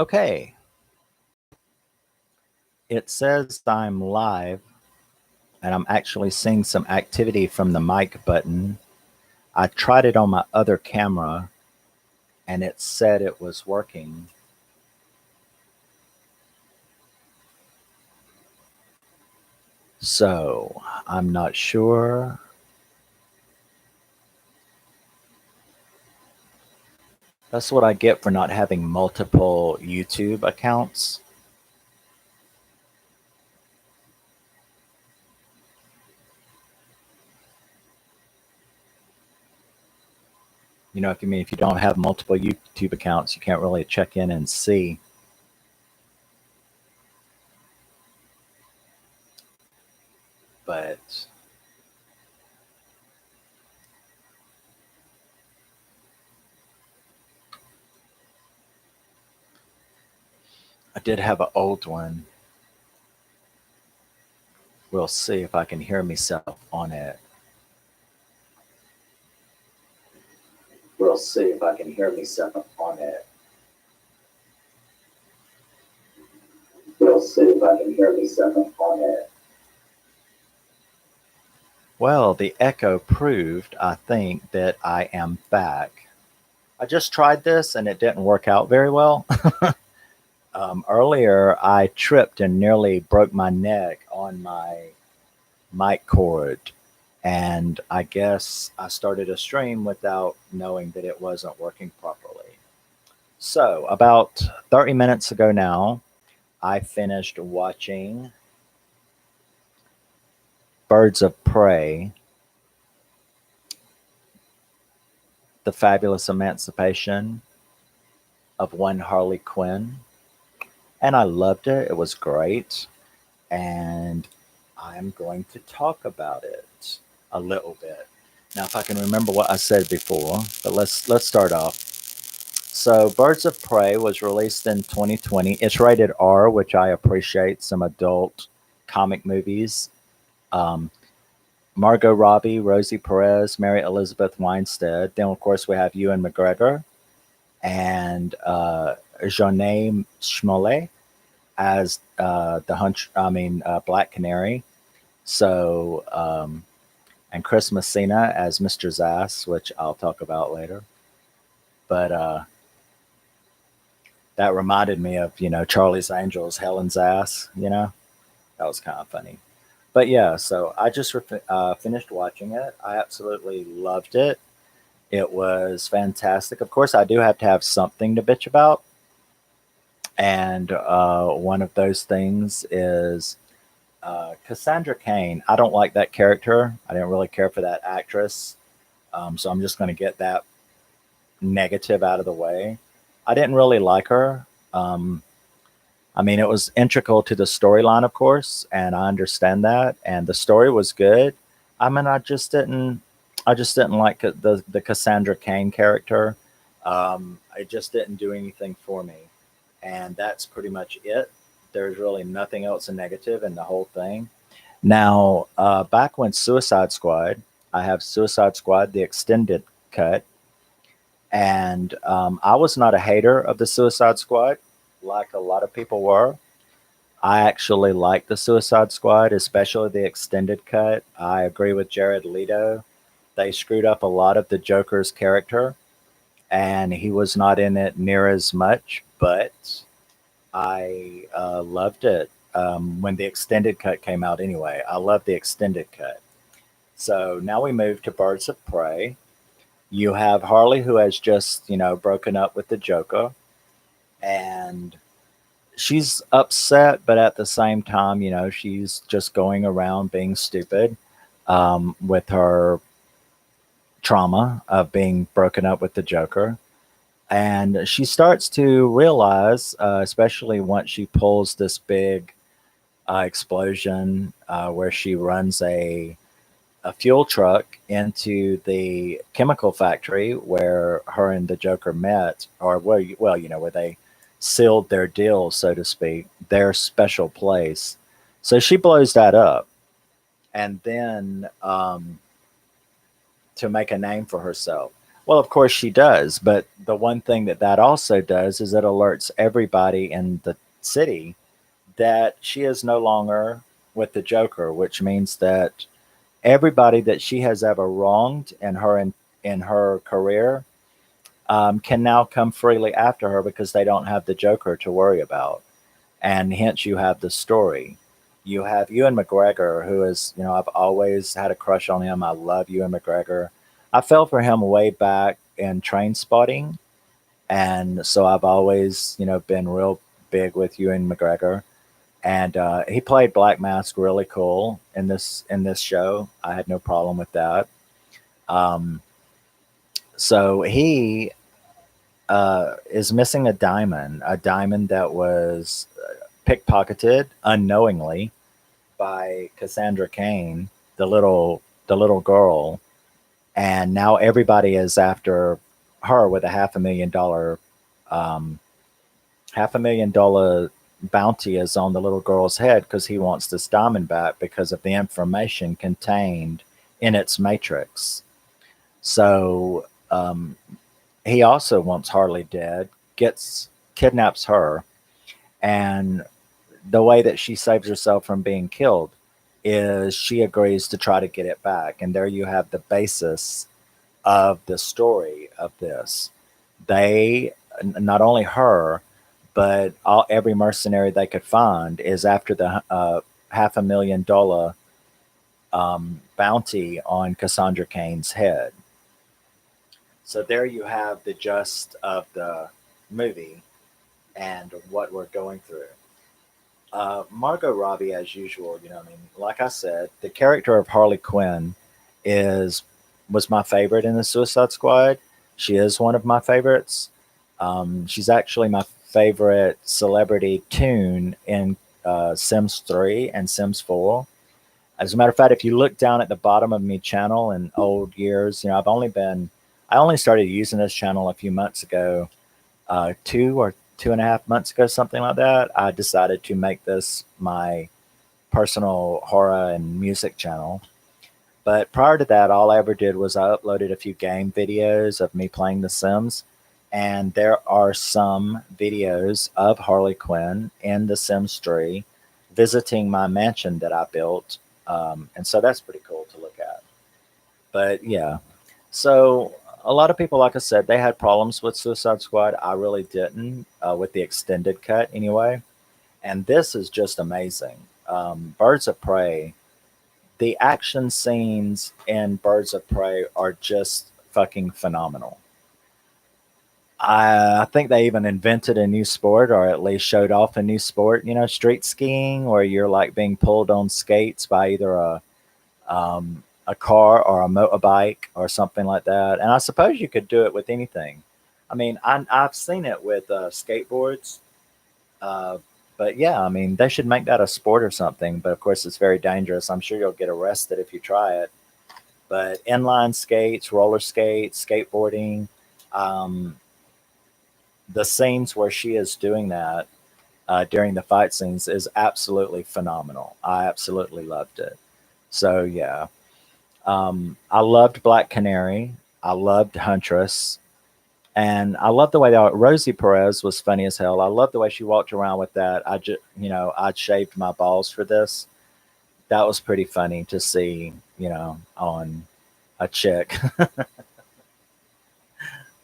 Okay, it says I'm live, and I'm actually seeing some activity from the mic button. I tried it on my other camera, and it said it was working. So, I'm not sure. That's what I get for not having multiple YouTube accounts. If you don't have multiple YouTube accounts, you can't really check in and see. But I did have an old one. We'll see if I can hear myself on it. We'll see if I can hear myself on it. We'll see if I can hear myself on it. Well, the echo proved, I think, that I am back. I just tried this and it didn't work out very well. Earlier, I tripped and nearly broke my neck on my mic cord. And I guess I started a stream without knowing that it wasn't working properly. So, about 30 minutes ago now, I finished watching Birds of Prey, The Fabulous Emancipation of One Harley Quinn. And I loved it. It was great. And I'm going to talk about it a little bit. Now, if I can remember what I said before, but let's start off. So, Birds of Prey was released in 2020. It's rated R, which I appreciate. Some adult comic movies. Margot Robbie, Rosie Perez, Mary Elizabeth Winstead. Then, of course, we have Ewan McGregor and Jurnee Smollett as Black Canary. So, and Chris Messina as Mr. Zass, which I'll talk about later. But that reminded me of, Charlie's Angels, Helen's Ass, that was kind of funny. But yeah, so I just finished watching it. I absolutely loved it. It was fantastic. Of course, I do have to have something to bitch about. And one of those things is Cassandra Kane. I don't like that character. I didn't really care for that actress. So I'm just going to get that negative out of the way. I didn't really like her. It was integral to the storyline, of course, and I understand that. And the story was good. I just didn't like the Cassandra Kane character. It just didn't do anything for me, and that's pretty much it. There's really nothing else negative in the whole thing. Now, back when Suicide Squad, I have Suicide Squad, the extended cut, and I was not a hater of the Suicide Squad like a lot of people were. I actually like the Suicide Squad, especially the extended cut. I agree with Jared Leto. They screwed up a lot of the Joker's character, and he was not in it near as much, but I loved it when the extended cut came out anyway. I love the extended cut. So now we move to Birds of Prey. You have Harley, who has just, broken up with the Joker, and she's upset, but at the same time, she's just going around being stupid with her trauma of being broken up with the Joker. And she starts to realize, especially once she pulls this big explosion where she runs a fuel truck into the chemical factory where her and the Joker met, or where where they sealed their deal, so to speak, their special place. So she blows that up, and then to make a name for herself. Well, of course she does, but the one thing that that also does is it alerts everybody in the city that she is no longer with the Joker, which means that everybody that she has ever wronged in her career can now come freely after her because they don't have the Joker to worry about, and hence you have the story. You have Ewan McGregor, who is, I've always had a crush on him. I love Ewan McGregor. I fell for him way back in Train Spotting, and so I've always, been real big with Ewan McGregor. And he played Black Mask really cool in this show. I had no problem with that. Um, so he is missing a diamond that was pickpocketed unknowingly by Cassandra Kane, the little girl, and now everybody is after her with a um, $500,000 bounty is on the little girl's head because he wants this diamond back because of the information contained in its matrix. So he also wants Harley dead, gets kidnaps her, and the way that she saves herself from being killed is she agrees to try to get it back. And there you have the basis of the story of this. They, not only her, but every mercenary they could find is after the $500,000 bounty on Cassandra Kane's head. So there you have the gist of the movie and what we're going through. Margot Robbie, as usual, I mean, like I said, the character of Harley Quinn is was my favorite in the Suicide Squad. She is one of my favorites. She's actually my favorite celebrity tune in Sims 3 and Sims 4. As a matter of fact, if you look down at the bottom of my channel in old years, I only started using this channel a few months ago, 2 or 2.5 months ago, something like that. I decided to make this my personal horror and music channel. But prior to that, all I ever did was I uploaded a few game videos of me playing The Sims. And there are some videos of Harley Quinn in The Sims 3 visiting my mansion that I built. And so that's pretty cool to look at. But yeah, so a lot of people, like I said, they had problems with Suicide Squad. I really didn't, with the extended cut anyway. And this is just amazing. Birds of Prey, the action scenes in Birds of Prey are just fucking phenomenal. I think they even invented a new sport, or at least showed off a new sport. Street skiing, where you're like being pulled on skates by either a car or a motorbike or something like that. And I suppose you could do it with anything. I mean, I've seen it with skateboards, uh, but yeah, I mean, they should make that a sport or something. But of course, it's very dangerous. I'm sure you'll get arrested if you try it. But inline skates, roller skates, skateboarding, um, the scenes where she is doing that during the fight scenes is absolutely phenomenal. I absolutely loved it. So yeah, I loved Black Canary. I loved Huntress. And I love the way that Rosie Perez was funny as hell. I love the way she walked around with that. I'd shaved my balls for this. That was pretty funny to see, on a chick.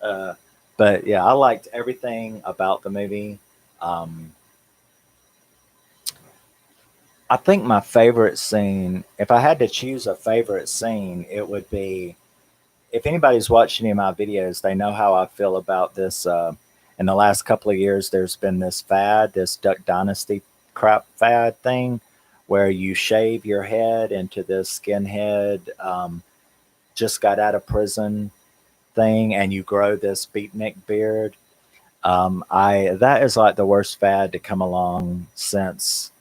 uh, but yeah, I liked everything about the movie. Um, I think my favorite scene, if I had to choose a favorite scene, it would be, if anybody's watched any of my videos, they know how I feel about this. In the last couple of years, there's been this fad, this Duck Dynasty crap fad thing, where you shave your head into this skinhead, just got out of prison thing, and you grow this beatnik beard. I That is like the worst fad to come along since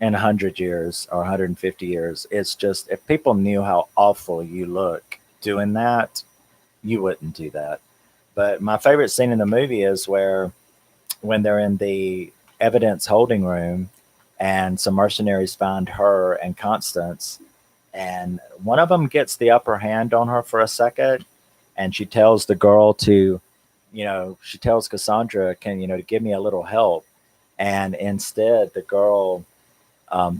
in 100 years or 150 years. It's just, if people knew how awful you look doing that, you wouldn't do that. But my favorite scene in the movie is where, when they're in the evidence holding room and some mercenaries find her and Constance, and one of them gets the upper hand on her for a second, and she tells the girl to, she tells Cassandra, can, to give me a little help. And instead, the girl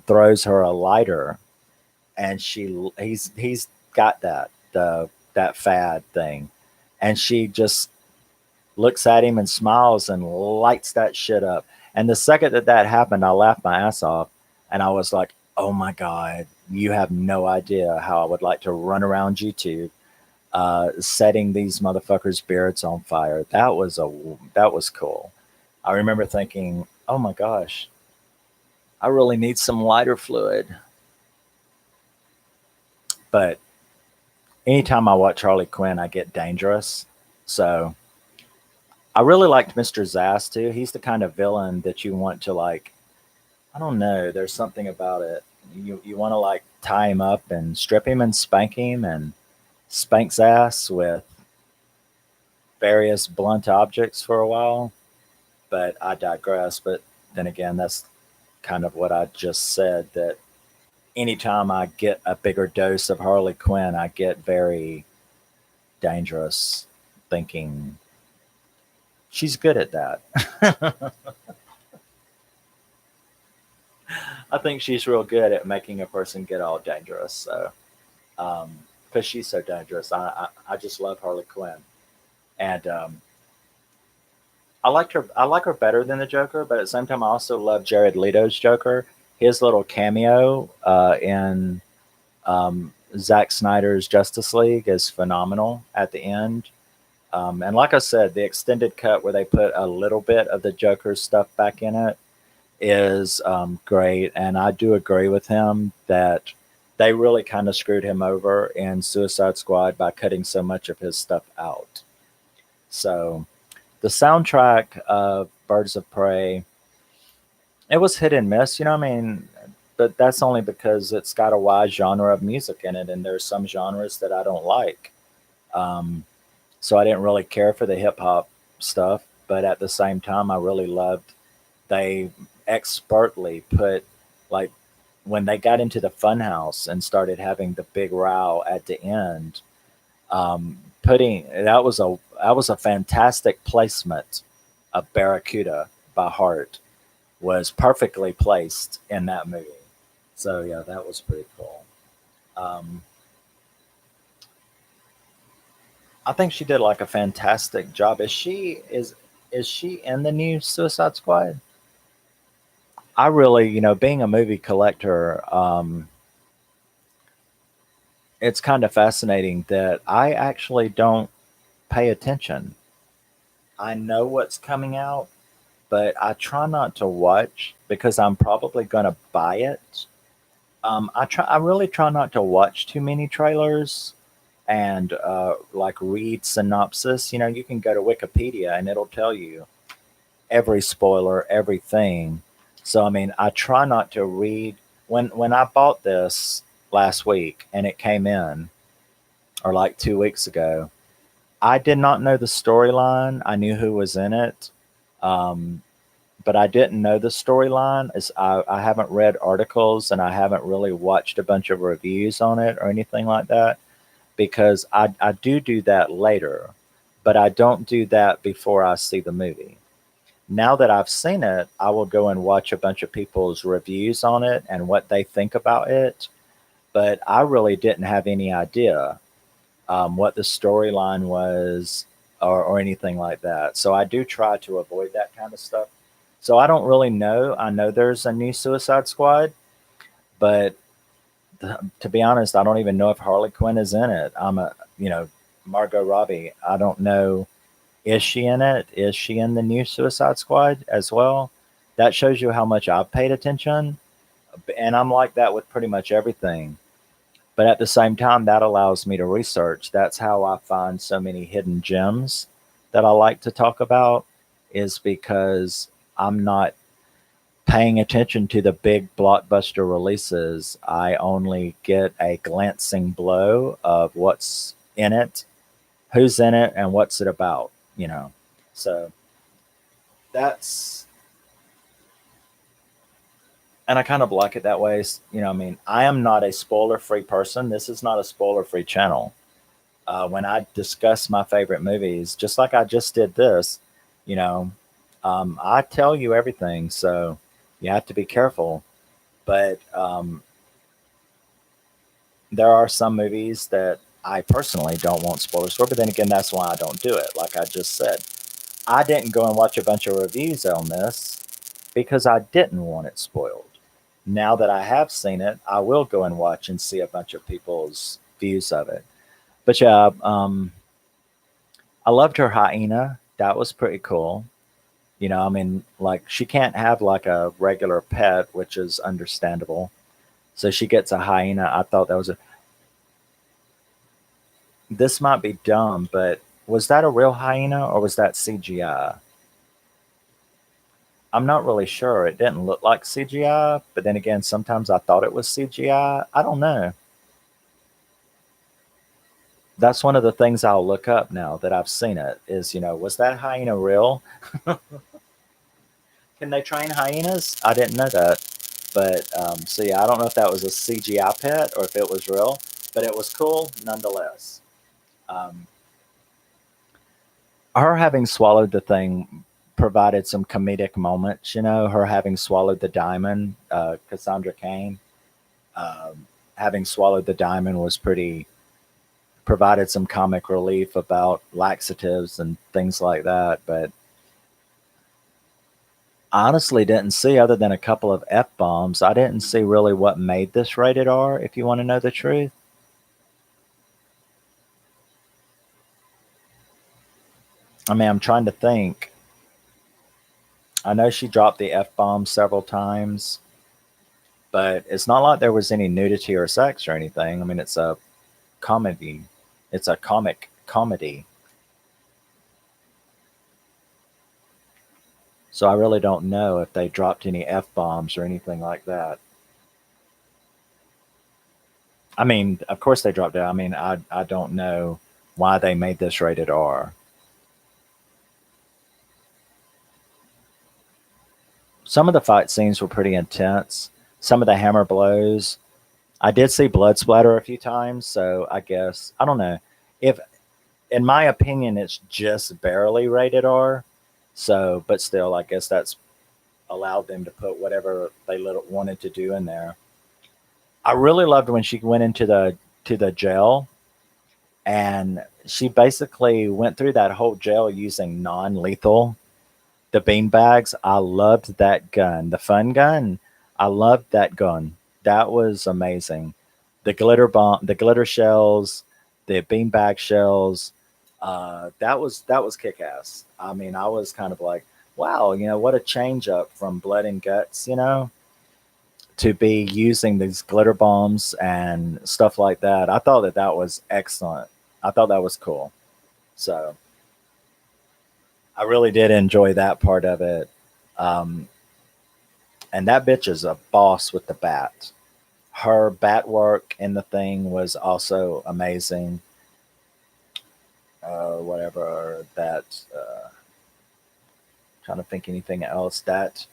throws her a lighter, and he's got that fad thing, and she just looks at him and smiles and lights that shit up. And the second that happened, I laughed my ass off, and I was like, "Oh my god, you have no idea how I would like to run around YouTube, setting these motherfuckers' beards on fire." That was cool. I remember thinking, "Oh my gosh, I really need some lighter fluid." But anytime I watch Harley Quinn, I get dangerous. So I really liked Mr. Zass too. He's the kind of villain that you want to like. I don't know. There's something about it. You want to like tie him up and strip him and spank him and spank ass with various blunt objects for a while. But I digress. But then again, that's kind of what I just said. That anytime I get a bigger dose of Harley Quinn, I get very dangerous, thinking she's good at that. I think she's real good at making a person get all dangerous. So, because she's so dangerous, I just love Harley Quinn, and I liked her. I like her better than the Joker, but at the same time, I also love Jared Leto's Joker. His little cameo in Zack Snyder's Justice League is phenomenal at the end. And like I said, the extended cut where they put a little bit of the Joker's stuff back in it is great. And I do agree with him that they really kind of screwed him over in Suicide Squad by cutting so much of his stuff out. So the soundtrack of Birds of Prey, it was hit and miss, I mean, but that's only because it's got a wide genre of music in it, and there's some genres that I don't like. Um, so I didn't really care for the hip hop stuff, but at the same time, I really loved. They expertly put like when they got into the funhouse and started having the big row at the end. Putting that was a fantastic placement of Barracuda by Heart was perfectly placed in that movie. So yeah, that was pretty cool. Um, I think she did like a fantastic job. Is she in the new Suicide Squad? I really, being a movie collector, it's kind of fascinating that I actually don't pay attention. I know what's coming out, but I try not to watch because I'm probably going to buy it. I really try not to watch too many trailers and like read synopsis. You can go to Wikipedia and it'll tell you every spoiler, everything. So I mean, I try not to read. When I bought this last week and it came in, or like 2 weeks ago, I did not know the storyline. I knew who was in it, um, but I didn't know the storyline. I haven't read articles and I haven't really watched a bunch of reviews on it or anything like that because I do that later, but I don't do that before I see the movie. Now that I've seen it, I will go and watch a bunch of people's reviews on it and what they think about it. But I really didn't have any idea what the storyline was or anything like that. So I do try to avoid that kind of stuff. So I don't really know. I know there's a new Suicide Squad, but to be honest, I don't even know if Harley Quinn is in it. Margot Robbie. I don't know. Is she in it? Is she in the new Suicide Squad as well? That shows you how much I've paid attention. And I'm like that with pretty much everything. But at the same time, that allows me to research. That's how I find so many hidden gems that I like to talk about, is because I'm not paying attention to the big blockbuster releases. I only get a glancing blow of what's in it, who's in it, and what's it about. So that's, and I kind of like it that way. I mean, I am not a spoiler free person. This is not a spoiler free channel. when I discuss my favorite movies, just like I just did this, you know, I tell you everything. So you have to be careful. But there are some movies that I personally don't want spoilers for. But then again, that's why I don't do it. Like I just said, I didn't go and watch a bunch of reviews on this because I didn't want it spoiled. Now that I have seen it, I will go and watch and see a bunch of people's views of it. But yeah, I loved her hyena. That was pretty cool. I mean, like she can't have like a regular pet, which is understandable. So she gets a hyena. I thought that was a. This might be dumb, but was that a real hyena or was that CGI? I'm not really sure. It didn't look like CGI, but then again, sometimes I thought it was CGI. I don't know. That's one of the things I'll look up now that I've seen it is, was that hyena real? Can they train hyenas? I didn't know that. But so yeah, I don't know if that was a CGI pet or if it was real, but it was cool nonetheless. Um, her having swallowed the thing provided some comedic moments. Her having swallowed the diamond, Cassandra Kane, having swallowed the diamond was pretty provided some comic relief about laxatives and things like that. But honestly didn't see other than a couple of F bombs. I didn't see really what made this rated R, if you want to know the truth. I mean, I'm trying to think. I know she dropped the F bomb several times, but it's not like there was any nudity or sex or anything. I mean, it's a comedy. It's a comic comedy. So I really don't know if they dropped any F bombs or anything like that. I mean, of course they dropped it. I mean, I don't know why they made this rated R. Some of the fight scenes were pretty intense. Some of the hammer blows. I did see blood splatter a few times, so I guess I don't know. If in my opinion it's just barely rated R. So, but still I guess that's allowed them to put whatever they wanted to do in there. I really loved when she went into the jail and she basically went through that whole jail using non-lethal the bean bags. I loved that gun. The fun gun. I loved that gun. That was amazing. The glitter bomb, the glitter shells, the beanbag shells. That was kick ass. I mean, I was kind of like, wow, what a change up from blood and guts, to be using these glitter bombs and stuff like that. I thought that that was excellent. I thought that was cool. So I really did enjoy that part of it. Um, and that bitch is a boss with the bat. Her bat work in the thing was also amazing. Whatever that, trying to think anything else. That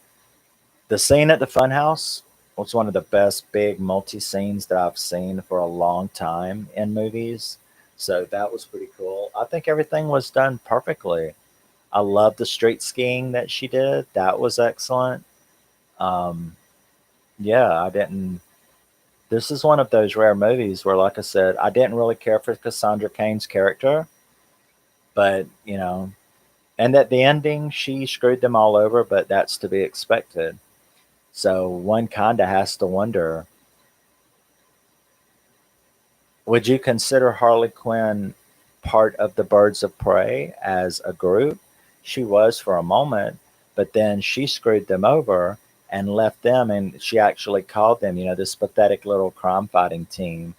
the scene at the funhouse was one of the best big multi scenes that I've seen for a long time in movies. So that was pretty cool. I think everything was done perfectly. I love the street skiing that she did. That was excellent. Um, yeah, I didn't. This is one of those rare movies where, like I said, I didn't really care for Cassandra Kane's character, but and at the ending, she screwed them all over, but that's to be expected. So one kind of has to wonder: would you consider Harley Quinn part of the Birds of Prey as a group? She was for a moment, but then she screwed them over and left them, and she actually called them, this pathetic little crime fighting team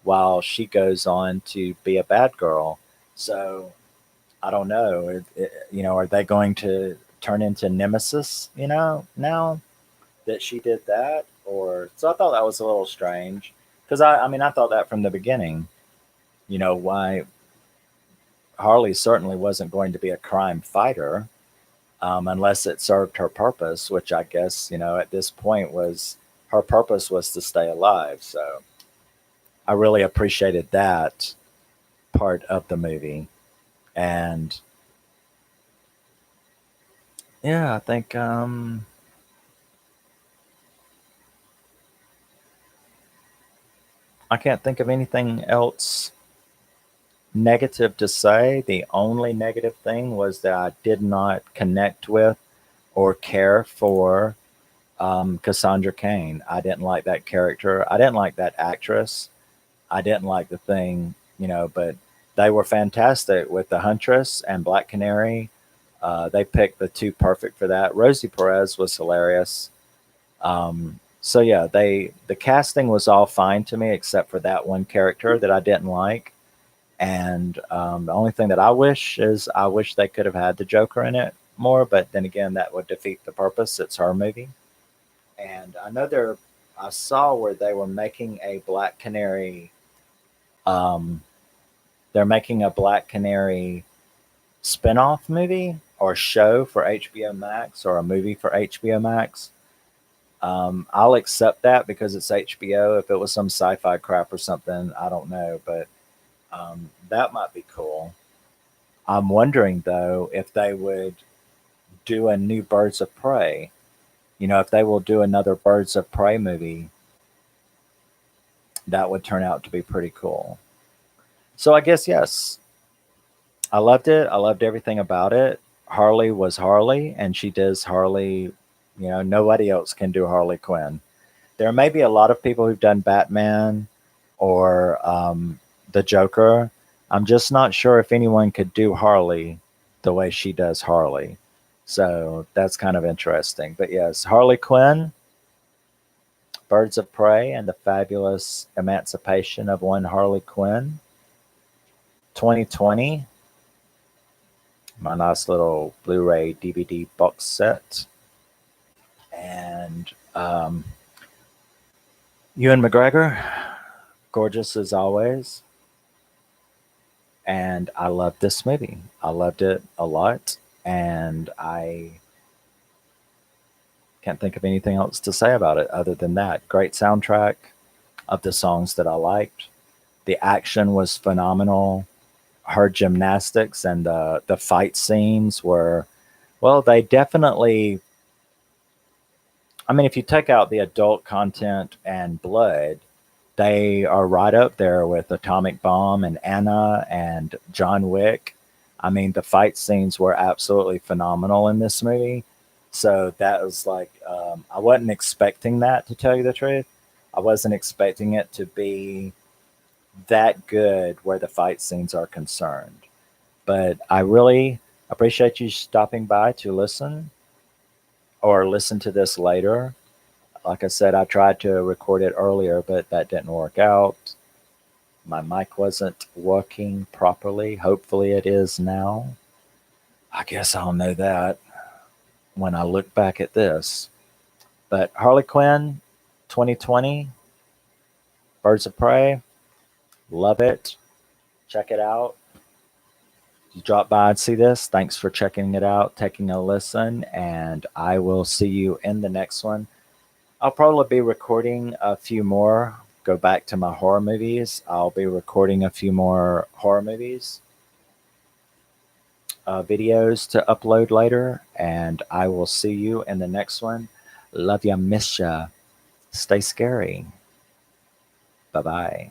while she goes on to be a bad girl. So I don't know. Are they going to turn into Nemesis, now that she did that? Or so I thought that was a little strange because I mean, I thought that from the beginning, why Harley certainly wasn't going to be a crime fighter unless it served her purpose, which I guess, at this point was her purpose was to stay alive. So I really appreciated that part of the movie. And yeah, I think I can't think of anything else negative to say. The only negative thing was that I did not connect with or care for Cassandra Kane. I didn't like that character. I didn't like that actress. I didn't like the thing, but they were fantastic with the Huntress and Black Canary. They picked the two perfect for that. Rosie Perez was hilarious. So yeah, the casting was all fine to me except for that one character that I didn't like. And the only thing that I wish is I wish they could have had the Joker in it more, but then again, that would defeat the purpose. It's her movie. And I saw where they were making a Black Canary. They're making a Black Canary spin-off movie or show for HBO Max or a movie for HBO Max. I'll accept that because it's HBO. If it was some sci-fi crap or something, I don't know, but that might be cool. I'm wondering though if they would do a new Birds of Prey. If they will do another Birds of Prey movie, that would turn out to be pretty cool. So I guess yes, I loved it. I loved everything about it. Harley was Harley, and she does Harley. Nobody else can do Harley Quinn. There may be a lot of people who've done Batman or the Joker. I'm just not sure if anyone could do Harley the way she does Harley. So that's kind of interesting. But yes, Harley Quinn, Birds of Prey, and the Fabulous Emancipation of One Harley Quinn, 2020. My nice little Blu-ray DVD box set. And Ewan McGregor, gorgeous as always. And I loved this movie. I loved it a lot. And I can't think of anything else to say about it other than that. Great soundtrack of the songs that I liked. The action was phenomenal. Her gymnastics and the fight scenes were, well, they definitely, I mean, if you take out the adult content and blood, they are right up there with Atomic Bomb and Anna and John Wick. I mean, the fight scenes were absolutely phenomenal in this movie. So that was like, I wasn't expecting that, to tell you the truth. I wasn't expecting it to be that good where the fight scenes are concerned. But I really appreciate you stopping by to listen or listen to this later. Like I said, I tried to record it earlier, but that didn't work out. My mic wasn't working properly. Hopefully, it is now. I guess I'll know that when I look back at this. But Harley Quinn 2020, Birds of Prey, love it. Check it out. You drop by and see this. Thanks for checking it out, taking a listen, and I will see you in the next one. I'll probably be recording a few more. Go back to my horror movies. I'll be recording a few more horror movies, videos to upload later, and I will see you in the next one. Love ya, miss ya. Stay scary. Bye bye.